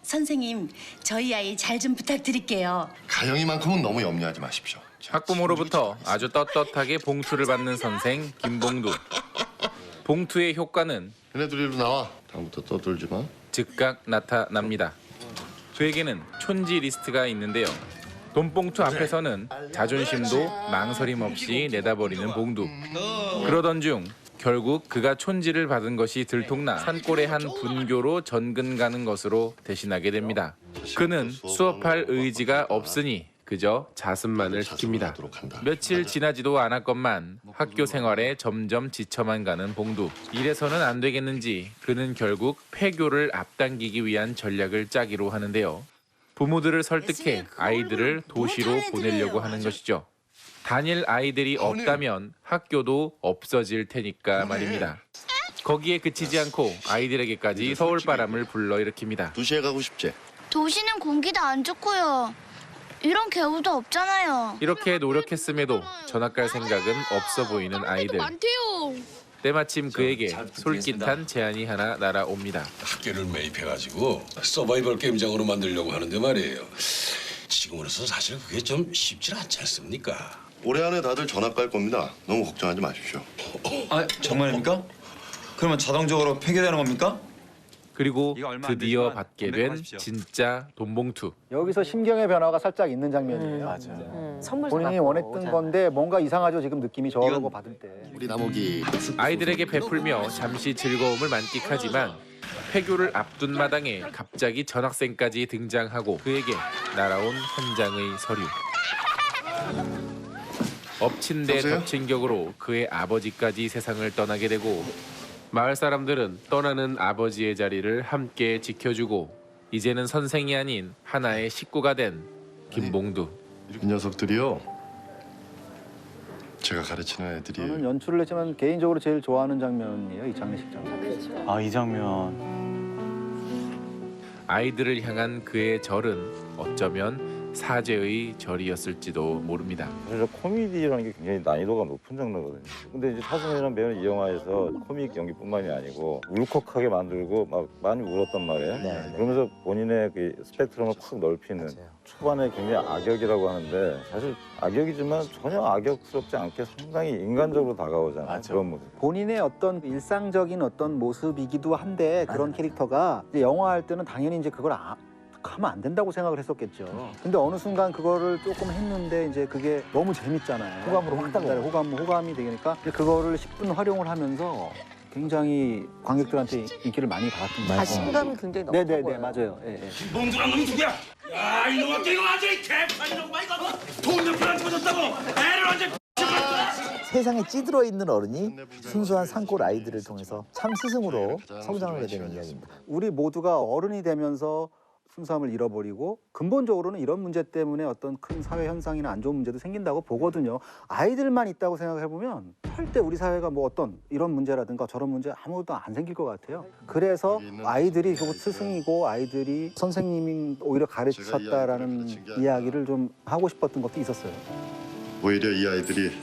선생님, 저희 아이 잘 좀 부탁드릴게요. 가영이만큼은 너무 염려하지 마십시오. 학부모로부터 아주 떳떳하게 봉투를 받는 선생 김봉두. 봉투의 효과는 얘네들 이리로 나와. 다음부터 떠들지 마. 즉각 나타납니다. 그에게는 촌지 리스트가 있는데요. 돈봉투 앞에서는 자존심도 망설임 없이 내다버리는 봉두. 그러던 중 결국 그가 촌지를 받은 것이 들통나 산골의 한 분교로 전근 가는 것으로 대신하게 됩니다. 그는 수업할 의지가 없으니 그저 자습만을 시킵니다. 며칠 지나지도 않았건만 학교 생활에 점점 지쳐만 가는 봉두. 이래서는 안 되겠는지 그는 결국 폐교를 앞당기기 위한 전략을 짜기로 하는데요. 부모들을 설득해 아이들을 도시로 보내려고 하는 것이죠. 다닐 아이들이 없다면 학교도 없어질 테니까 말입니다. 거기에 그치지 않고 아이들에게까지 서울바람을 불러일으킵니다. 도시에 가고 싶지? 도시는 공기도 안 좋고요. 이런 개울도 없잖아요. 이렇게 노력했음에도 전학 갈 생각은 없어 보이는 아이들. 때마침 그에게 솔깃한 제안이 하나 날아옵니다. 학교를 매입해가지고 서바이벌 게임장으로 만들려고 하는데 말이에요. 지금으로서 사실 그게 좀 쉽지 않지 않습니까? 올해 안에 다들 전학 갈 겁니다. 너무 걱정하지 마십시오. 아, 정말입니까? 그러면 자동적으로 폐기되는 겁니까? 그리고 드디어 받게 된 진짜 돈봉투. 여기서 심경의 변화가 살짝 있는 장면이에요. 맞아요. 선물 본인이 원했던 건데 뭔가 이상하죠. 지금 느낌이 저러고 받을 때. 우리 나목이 아이들에게 베풀며 잠시 즐거움을 만끽하지만 폐교를 앞둔 마당에 갑자기 전학생까지 등장하고 그에게 날아온 한 장의 서류. 엎친 데 덮친 격으로 그의 아버지까지 세상을 떠나게 되고 마을 사람들은 떠나는 아버지의 자리를 함께 지켜주고 이제는 선생이 아닌 하나의 식구가 된 김봉두. 이 녀석들이요. 제가 가르치는 애들이. 저는 연출을 했지만 개인적으로 제일 좋아하는 장면이에요. 이 장례식 장면. 아, 이 장면. 아이들을 향한 그의 절은 어쩌면 사죄의 절이었을지도 모릅니다. 사실 코미디라는 게 굉장히 난이도가 높은 장르거든요. 근데 이제 차승원이라는 배우는 이 영화에서 코믹 연기뿐만이 아니고 울컥하게 만들고 막 많이 울었단 말이에요. 네. 그러면서 본인의 그 스펙트럼을 확 넓히는 초반에 굉장히 악역이라고 하는데 사실 악역이지만 전혀 악역스럽지 않게 상당히 인간적으로 다가오잖아요. 맞아. 그런 모습. 본인의 어떤 일상적인 어떤 모습이기도 한데 그런 캐릭터가 이제 영화할 때는 당연히 이제 그걸 하면 안 된다고 생각을 했었겠죠. 근데 어느 순간 그거를 조금 했는데 이제 그게 너무 재밌잖아요. 호감으로 확 달라요. 호감이 되니까 이제 그거를 10분 활용을 하면서 굉장히 관객들한테 인기를 많이 받았던 거예요. 자신감이 굉장히 높아 네네네 보여요. 맞아요. 예, 예. 김봉두란 놈이 누구야? 야 이놈아 이거 완전히 개판이라고 말 이거 돈 몇푼 안 터졌다고 애를 완전 세상에 찌들어 있는 어른이 순수한 산골 아이들을 통해서 참 스승으로 성장을 하게 되는 이야기입니다. 우리 모두가 어른이 되면서 순수함을 잃어버리고 근본적으로는 이런 문제 때문에 어떤 큰 사회 현상이나 안 좋은 문제도 생긴다고 보거든요. 아이들만 있다고 생각을 해보면 절대 우리 사회가 뭐 어떤 이런 문제라든가 저런 문제 아무것도 안 생길 것 같아요. 그래서 아이들이 결국 스승이고 아이들이 선생님이 오히려 가르쳤다라는 이야기를 좀 하고 싶었던 것도 있었어요. 오히려 이 아이들이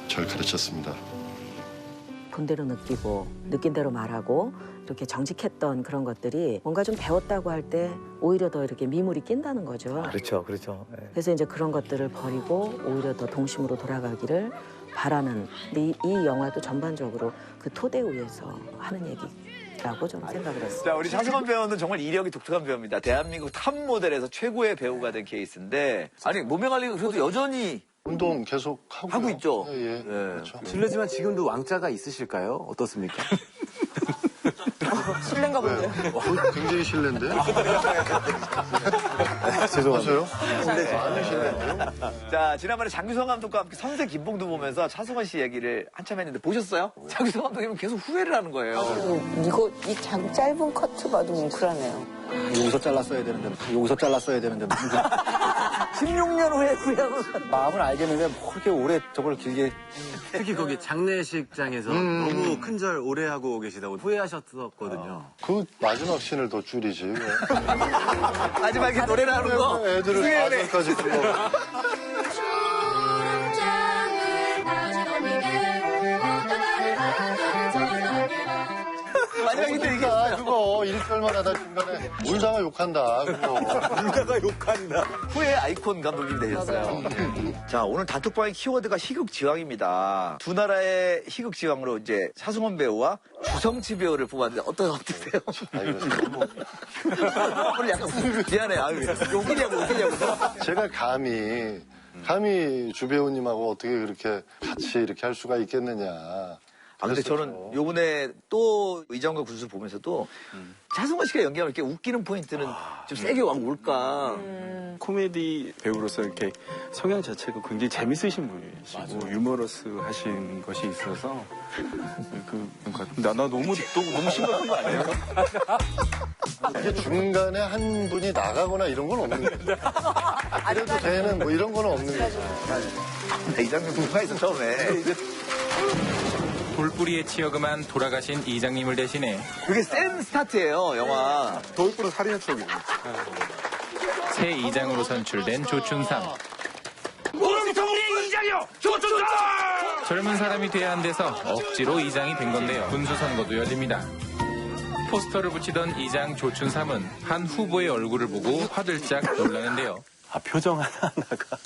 절 가르쳤습니다. 본 대로 느끼고 느낀 대로 말하고 이렇게 정직했던 그런 것들이 뭔가 좀 배웠다고 할 때 오히려 더 이렇게 미물이 낀다는 거죠. 그렇죠, 그렇죠. 네. 그래서 이제 그런 것들을 버리고 오히려 더 동심으로 돌아가기를 바라는. 근데 이 영화도 전반적으로 그 토대 위에서 하는 얘기라고 저는 생각을 했어요. 자, 우리 차승원 배우는 정말 이력이 독특한 배우입니다. 대한민국 탑 모델에서 최고의 배우가 된 케이스인데 아니 몸매 관리가 그래도 여전히 운동 계속 하고 있죠. 예. 그렇죠. 실례지만 지금도 왕자가 있으실까요? 어떻습니까? 실례인가 본데요. 굉장히 실례인데. 죄송하세요. 자, 지난번에 장규성 감독과 함께 선생 김봉두 보면서 차승원 씨 얘기를 한참 했는데 보셨어요? 장규성 감독님은 계속 후회를 하는 거예요. 이거 이 짧은 커트 봐도 뭉클하네요. 여기서 잘랐어야 되는데 여기서 잘랐어야 되는데 16년 후에 구형은 마음을 알겠는데 뭐 그렇게 오래 저걸 길게 특히 거기 장례식장에서 너무 큰절 오래 하고 계시다고 후회하셨었거든요. 그 마지막 씬을 더 줄이지. 왜? 마지막에 노래를 하는 거. 애들을 마지막까지 불러. 마지막에 또 얘기했어요. 그거 일절만 하다 중간에 울다가 욕한다. 그거. 울다가 욕한다. 후에 아이콘 감독님 되셨어요. 자, 오늘 단톡방의 키워드가 희극지왕입니다. 두 나라의 희극지왕으로 이제 차승원 배우와 주성치 배우를 뽑았는데 어떠세요? 오늘 약간 미안해. 웃기냐고. 제가 감히 주 배우님하고 어떻게 그렇게 같이 이렇게 할 수가 있겠느냐. 근데 저는 요번에 또 의정과 군수 보면서도 차승원 씨가 연기하면 이렇게 웃기는 포인트는 좀 세게 막 올까. 코미디 배우로서 이렇게 성향 자체가 굉장히 재밌으신 분이시고 유머러스 하신 것이 있어서 나 너무 심각한 거 아니에요? 이게 중간에 한 분이 나가거나 이런 건 없는 거죠. 그래도 되는 뭐 이런 건 없는 거죠. 이 장면 궁금해서 처음에. 돌뿌리에 치여 그만 돌아가신 이장님을 대신해 그게 센 스타트예요, 영화. 돌뿌리 살인 속이네. 새 이장으로 선출된 조춘삼. 오늘부터 우리 이장이요! 조준다! 젊은 사람이 돼야 한대서 억지로 이장이 된 건데요. 군수 선거도 열립니다. 포스터를 붙이던 이장 조춘삼은 한 후보의 얼굴을 보고 화들짝 놀라는데요. 표정 하나하나가.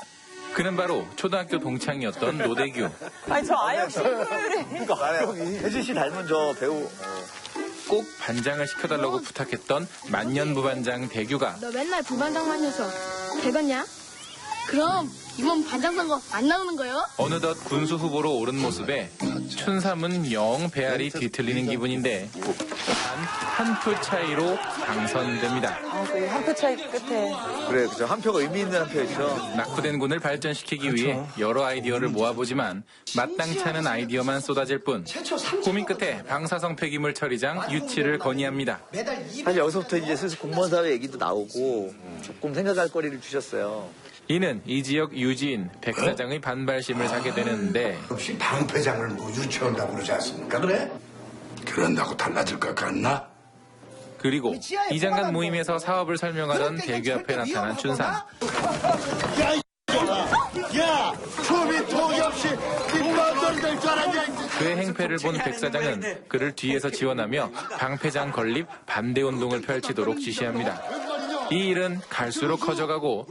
그는 바로 초등학교 동창이었던 노대규. 아니 저 아역 신부를 혜진 씨 닮은 저 배우. 꼭 반장을 시켜달라고 부탁했던 만년부반장 대규가 너 맨날 부반장만 해서 되겠냐? 그럼 이번 반장 선거 안 나오는 거요? 어느덧 군수 후보로 오른 모습에 춘삼은 영 배알이 뒤틀리는 기분인데 한 표 차이로 당선됩니다. 한 표 차이 끝에. 그래, 그죠. 한 표가 의미 있는 한 표였죠. 낙후된 군을 발전시키기 위해 여러 아이디어를 모아보지만 마땅치 않은 아이디어만 쏟아질 뿐 고민 끝에 방사성 폐기물 처리장 유치를 건의합니다. 사실 여기서부터 이제 슬슬 공무원 사회 얘기도 나오고 조금 생각할 거리를 주셨어요. 이는 이 지역 유지인 백 사장의 반발심을 사게 되는데 혹시 방패장을 뭐 유치한다고 그러지 않습니까? 그래? 그런다고 달라질 것 같나? 그리고 이장간 모임에서 사업을 설명하던 대규 앞에 나타난 춘삼. 야! 춤이 통이 없이 뒷마음대로 될 줄 알았냐? 그의 행패를 본 백 사장은 그를 뒤에서 지원하며 방패장 건립 반대 운동을 펼치도록 지시합니다. 이 일은 갈수록 커져가고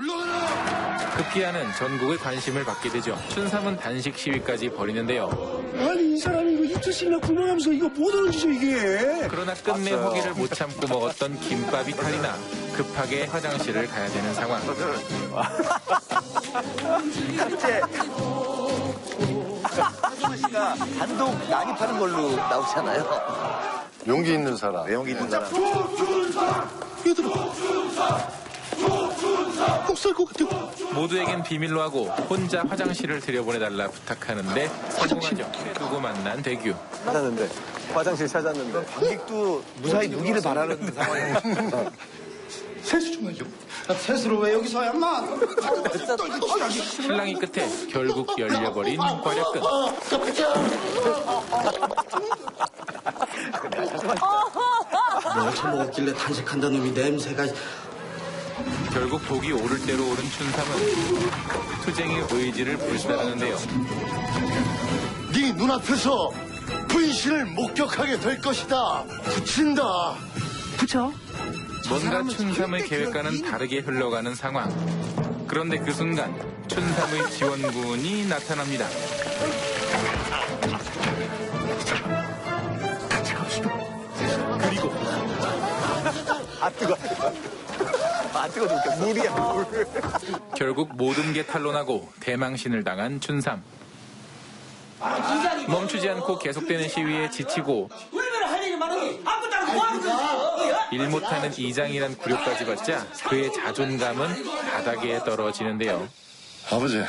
급기야는 전국의 관심을 받게 되죠. 춘삼은 단식 시위까지 벌이는데요. 아니 이 사람이 이거 이틀씩이나 굶어가면서 이거 못 하는 짓이야 이게. 그러나 끝내 허기를 못 참고 먹었던 김밥이 탈이 나 급하게 화장실을 가야 되는 상황. 이제 차승원 씨가 단독 난입하는 걸로 나오잖아요. 용기 있는 사람. 왜 용기 있는 사람? 모두에겐 비밀로 하고 혼자 화장실을 들여보내달라 부탁하는데 성공하죠. 두고 만난 대규. 찾았는데 화장실 찾았는데 관객도 무사히 누기를 바라는 상황이에요. 세수 좀 해줘. 세수를 왜 여기서 해, 엄마? 신랑이 끝에 결국 열려버린 과략근. 뭐 처먹었길래 탄식한다는 놈이 냄새가. 결국 독이 오를 대로 오른 춘삼은 투쟁의 의지를 불사르는데요. 네 눈앞에서 분신을 목격하게 될 것이다. 붙인다. 붙여? 뭔가 춘삼의 계획과는 다르게 흘러가는 상황. 그런데 그 순간 춘삼의 지원군이 나타납니다. 그리고 안 뜨거 죽겠어. 물이야, 물. 결국 모든 게 탄로나고 대망신을 당한 춘삼. 멈추지 않고 계속되는 시위에 지치고 일 못하는 이장이란 굴욕까지 받자 그의 자존감은 바닥에 떨어지는데요. 아버지.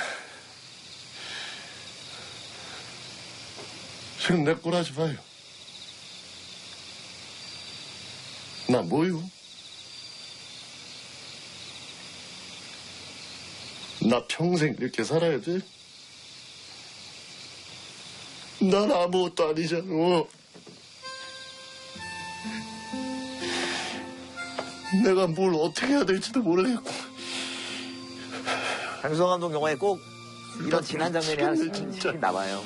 지금 내 꼴하지 마요. 나 뭐요? 나 평생 이렇게 살아야 돼? 난 아무것도 아니잖아. 내가 뭘 어떻게 해야 될지도 모르겠고. 장수성 감독 영화에 꼭 이런 진한 장면이 하나씩 나와요.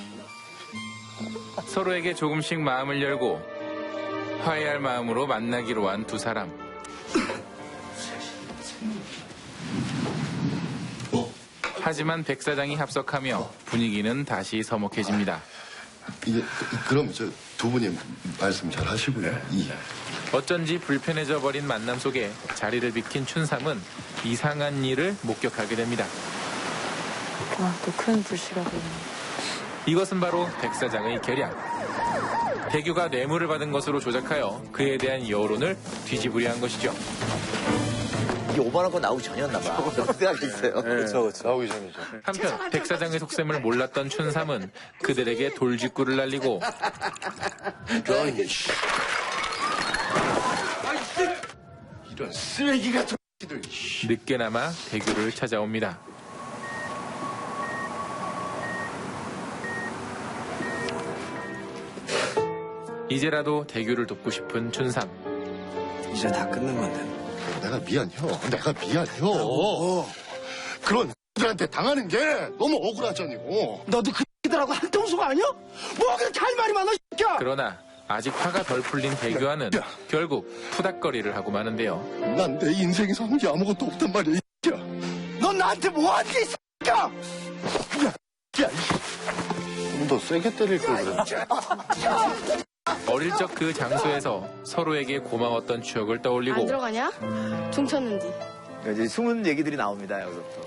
서로에게 조금씩 마음을 열고 화해할 마음으로 만나기로 한 두 사람. 하지만 백 사장이 합석하며 분위기는 다시 서먹해집니다. 그럼 두 분이 말씀 잘 하시고요. 어쩐지 불편해져 버린 만남 속에 자리를 비킨 춘삼은 이상한 일을 목격하게 됩니다. 또 큰 불씨가 보이네. 이것은 바로 백 사장의 계략. 대규가 뇌물을 받은 것으로 조작하여 그에 대한 여론을 뒤집으려 한 것이죠. 이 5만 원권 나오기 전이었나 봐. 그런 생각이 있어요. 그렇죠. 나오기 전이죠. 한편 백 사장의 속셈을 몰랐던 춘삼은 그들에게 돌직구를 날리고 이런 쓰레기 같은 들. 늦게나마 대규를 찾아옵니다. 이제라도 대규를 돕고 싶은 춘삼. 이제 다 끊는 건데. 내가 미안해요. 그런 들한테 당하는 게 너무 억울하잖아요. 너도 그 X들하고 한통수가 아니야? 뭐 그렇게 할 말이 많아, X야! 그러나 아직 화가 덜 풀린 대규와는 결국 푸닥거리를 하고 마는데요. 난 내 인생에서 한 게 아무것도 없단 말이야, X야. 넌 나한테 뭐 하는 게 있어, X야! 좀 더 세게 때릴 걸 그래. 어릴 적 그 장소에서 서로에게 고마웠던 추억을 떠올리고 안 들어가냐? 퉁쳤는디. 이제 숨은 얘기들이 나옵니다, 여기서부터.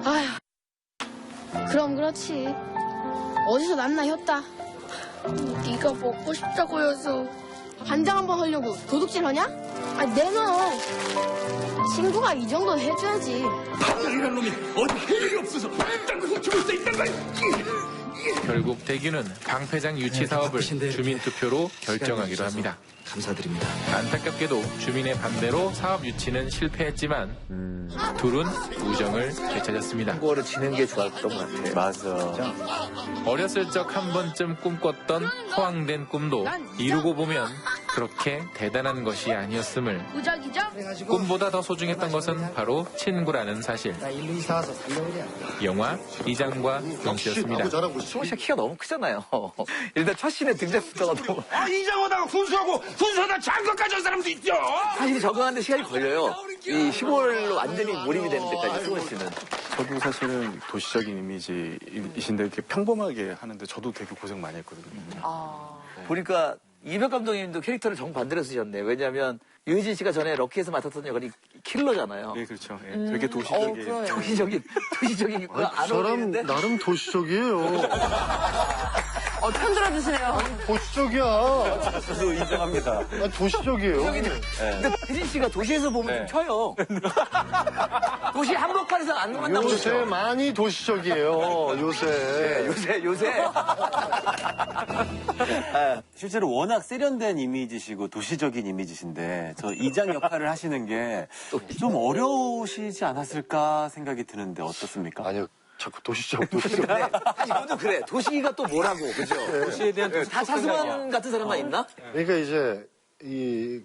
아휴, 그럼 그렇지. 어디서 났나 혔다. 네가 먹고 싶다고 해서 반장 한번 하려고 도둑질 하냐? 아, 내놔. 친구가 이 정도는 해줘야지. 반장이란 놈이 어디 할 일이 없어서 딴 곳에 죽을 수 있단 말이야. 결국 대규는 방패장 유치 사업을 주민투표로 결정하기로 합니다. 감사드립니다. 안타깝게도 주민의 반대로 사업 유치는 실패했지만 둘은 우정을 되찾았습니다. 선거를 지는 게 좋았던 것 같아요. 맞아. 어렸을 적 한 번쯤 꿈꿨던 허황된 꿈도 이루고 보면 그렇게 대단한 것이 아니었음을, 무작이죠? 꿈보다 더 소중했던 것은 바로 친구라는 사실. 영화 이장과 동시였습니다. 승우 씨가 키가 너무 크잖아요. 일단 첫 씬에 등장부터가 너무. 이장하다가 군수하고 군수하다 장관까지 한 사람도 있죠. 사실 적응하는데 시간이 걸려요. 이 시골로 완전히 몰입이 되는 데까지 승우 씨는. 저도 사실은 도시적인 이미지이신데 이렇게 평범하게 하는데 저도 되게 고생 많이 했거든요. 보니까 이병 감독님도 캐릭터를 정반대로 쓰셨네. 왜냐하면 유해진 씨가 전에 럭키에서 맡았던 역할이 킬러잖아요. 네, 그렇죠. 예, 되게 도시적인. 도시적인. 그 사람 나름 도시적이에요. 편 들어주시네요. 도시적이야. 저도 인정합니다. 도시적이에요. 근데 혜진 씨가 도시에서 보면 좀 쳐요. 도시 한복판에서 안 만나보죠. 요새 많이 도시적이에요. 요새. 실제로 워낙 세련된 이미지시고 도시적인 이미지신데 저 이장 역할을 하시는 게 좀 어려우시지 않았을까 생각이 드는데 어떻습니까? 아니요. 자꾸 도시적. 이것도 그래. 도시가 또 뭐라고, 그죠? 도시에 대한 다 차승원 같은 사람만 있나? 그러니까 이제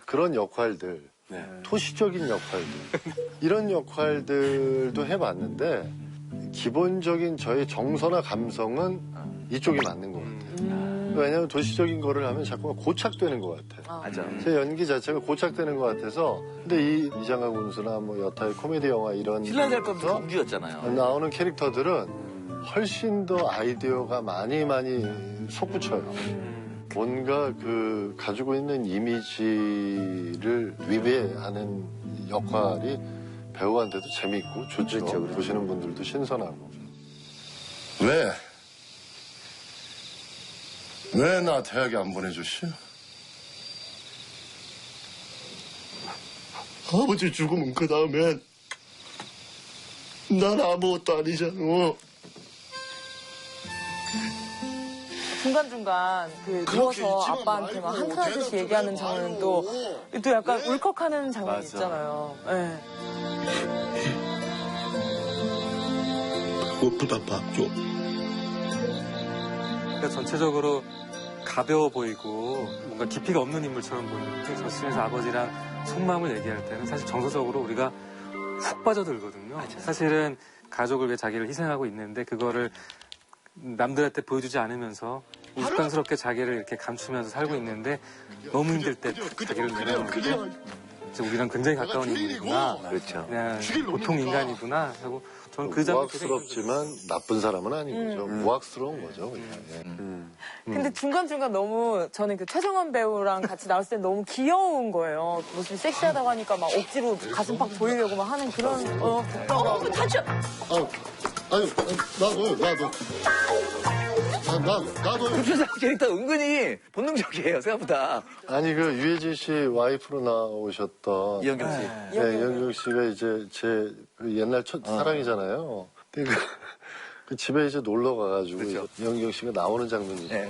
그런 역할들, 토시적인 역할들, 이런 역할들도 해봤는데 기본적인 저의 정서나 감성은 이쪽이 맞는 것 같아요. 왜냐하면 도시적인 거를 하면 자꾸만 고착되는 것 같아요. 맞아. 제 연기 자체가 고착되는 것 같아서. 근데 이장가 군수나 뭐 여타의 코미디 영화 이런 신라살 법도 공주였잖아요. 나오는 캐릭터들은 훨씬 더 아이디어가 많이 솟구쳐요. 뭔가 가지고 있는 이미지를 위배하는 역할이 배우한테도 재밌고 좋죠. 그렇죠. 보시는 분들도 신선하고. 왜 나 대학에 안 보내줬어? 아버지 죽으면 그 다음엔 난 아무것도 아니잖아. 중간중간 누워서 아빠한테 막 한탄하듯이 얘기하는 장면도 또 약간 울컥하는 장면이 맞아. 있잖아요. 네. 배고프다 밥 줘. 그러니까 전체적으로 가벼워 보이고 뭔가 깊이가 없는 인물처럼 보이는데 저 씬에서 아버지랑 속마음을 얘기할 때는 사실 정서적으로 우리가 훅 빠져들거든요. 맞아요. 사실은 가족을 위해 자기를 희생하고 있는데 그거를 남들한테 보여주지 않으면서 우스꽝스럽게 자기를 이렇게 감추면서 살고 있는데 너무 힘들 때 자기를 내려놓고 우리랑 굉장히 가까운 인물이구나. 그렇죠. 그냥 보통 인간이구나 하고 저는 그 장면 우악스럽지만 나쁜 사람은 아닌 거죠. 우악스러운 거죠. 그냥. 근데 중간중간 너무 저는 그 최정원 배우랑 같이 나왔을 때 너무 귀여운 거예요. 모습이 섹시하다고 하니까 막 억지로 가슴 팍 보이려고 막 하는 그런 다쳐. 아유, 나도. 나도. 급수상 캐릭터 은근히 본능적이에요, 생각보다. 아니, 그 유해진 씨 와이프로 나오셨던. 이영경 씨. 네, 이영경 씨가 이제 제 그 옛날 첫 사랑이잖아요. 근데 그 집에 이제 놀러 가가지고 그렇죠. 이영경 씨가 나오는 장면이 있어요.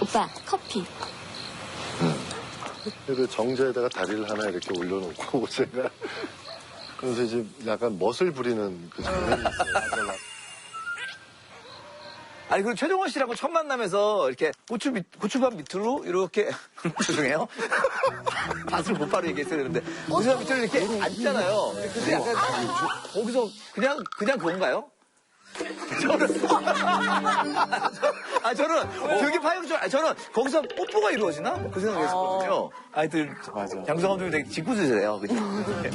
오빠 커피. 그 정자에다가 다리를 하나 이렇게 올려놓고 제가 그래서 이제 약간 멋을 부리는 그 장면이 있어요. 아니, 그리고 최정원 씨랑은 첫 만남에서 이렇게 고추밥 밑으로 이렇게, 죄송해요. 밭을 곧바로 얘기했어야 되는데, 고추밥 밑으로 이렇게 앉잖아요. 근데 약간, 거기서 그냥 그건가요? 저는 되게 파격적, 저는 거기서 뽀뽀가 이루어지나? 그 생각했었거든요. 하여튼, 양성환 감독님 되게 짓궂으세요. 그죠?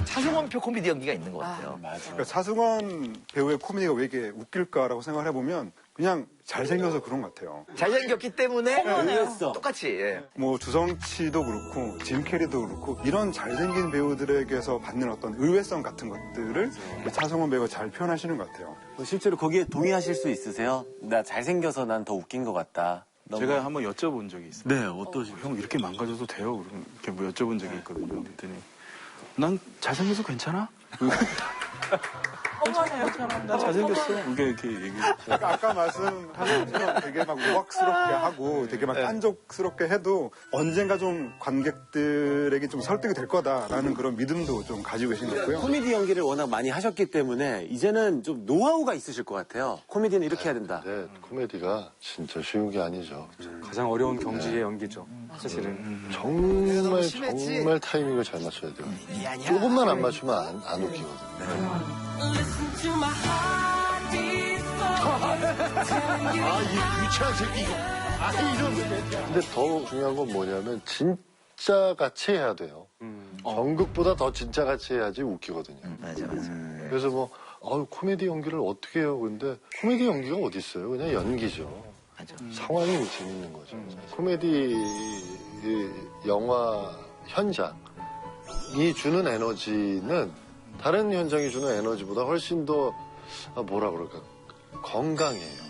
차승원표 코미디 연기가 있는 것 같아요. 그러니까 차승원 배우의 코미디가 왜 이렇게 웃길까라고 생각을 해보면 그냥 잘생겨서 그런 것 같아요. 잘생겼기 때문에 의외였어. 똑같이. 예. 뭐 주성치도 그렇고 짐 캐리도 그렇고 이런 잘생긴 배우들에게서 받는 어떤 의외성 같은 것들을 차승원 배우가 잘 표현하시는 것 같아요. 실제로 거기에 동의하실 수 있으세요? 나 잘생겨서 난 더 웃긴 것 같다. 제가 한번 여쭤본 적이 있어요. 네, 어떠세요? 형 이렇게 망가져도 돼요? 그럼 이렇게 뭐 여쭤본 적이 있거든요. 그랬더니 난 잘생겨서 괜찮아? 나 잘생겼어. 이렇게 얘기해. 아까 말씀하신 것처럼 되게 막 우악스럽게 하고 되게 막 깐족스럽게 해도 언젠가 좀 관객들에게 좀 설득이 될 거다라는 그런 믿음도 좀 가지고 계신 것 같고요. 코미디 연기를 워낙 많이 하셨기 때문에 이제는 좀 노하우가 있으실 것 같아요. 코미디는 이렇게 해야 된다. 네, 코미디가 진짜 쉬운 게 아니죠. 가장 어려운 경지의 연기죠. 사실은. 정말 타이밍을 잘 맞춰야 돼요. 조금만 안 맞추면 안 웃기거든요. 이 유치한 새끼 이거. 근데 더 중요한 건 뭐냐면 진짜 같이 해야 돼요. 연극보다 더 진짜 같이 해야지 웃기거든요. 맞아. 그래서 뭐 코미디 연기를 어떻게 해요? 근데 코미디 연기가 어디 있어요? 그냥 연기죠. 맞아. 상황이 재밌는 거죠. 코미디 영화 현장이 주는 에너지는 다른 현장이 주는 에너지보다 훨씬 더 뭐라 그럴까 건강해요.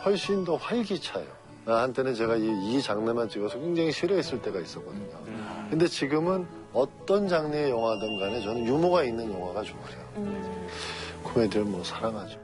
훨씬 더 활기차요. 한때는 제가 이 장르만 찍어서 굉장히 싫어했을 때가 있었거든요. 근데 지금은 어떤 장르의 영화든 간에 저는 유머가 있는 영화가 좋아요. 코미디를 뭐 사랑하죠.